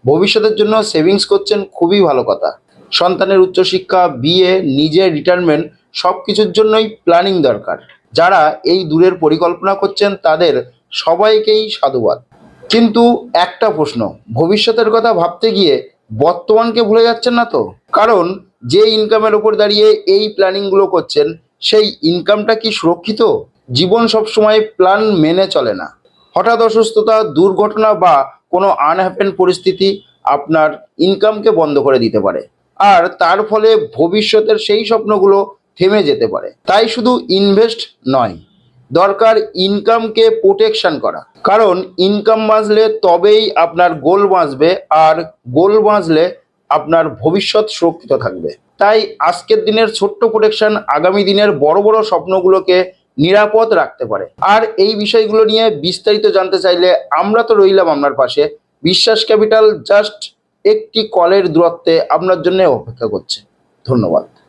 ভবিষ্যতের জন্য সেভিংস করছেন, খুবই ভালো কথা। সন্তানের উচ্চশিক্ষা, বিয়ে, নিজের রিটায়ারমেন্ট সব কিছুর জন্যই প্ল্যানিং দরকার। যারা এই দূরের পরিকল্পনা করছেন তাদের সবাইকেই সাধুবাদ। কিন্তু একটা প্রশ্ন, ভবিষ্যতের কথা ভাবতে গিয়ে বর্তমানকে ভুলে যাচ্ছেন না তো? কারণ যে ইনকামের ওপর দাঁড়িয়ে এই প্ল্যানিংগুলো করছেন, সেই ইনকামটা কি সুরক্ষিত? জীবন সবসময় প্ল্যান মেনে চলে না। হঠাৎ অসুস্থতা, দুর্ঘটনা বা কোনো আনহ্যাপেন পরিস্থিতি আপনার ইনকামকে বন্ধ করে দিতে পারে, আর তার ফলে ভবিষ্যতের সেই স্বপ্নগুলো থেমে যেতে পারে। তাই শুধু ইনভেস্ট নয়, দরকার ইনকামকে প্রোটেকশন করা। কারণ ইনকাম বাঁচলে তবেই আপনার গোল বাঁচবে, আর গোল বাঁচলে আপনার ভবিষ্যৎ সুরক্ষিত থাকবে। তাই আজকের দিনের ছোট্ট প্রোটেকশন আগামী দিনের বড় বড় স্বপ্নগুলোকে নিরাপদ রাখতে পারে। আর এই বিষয়গুলো নিয়ে বিস্তারিত জানতে চাইলে আমরা তো রইলাম আপনার পাশে। বিশ্বাস ক্যাপিটাল জাস্ট একটি কলের দূরত্বে আপনার জন্য অপেক্ষা করছে। ধন্যবাদ।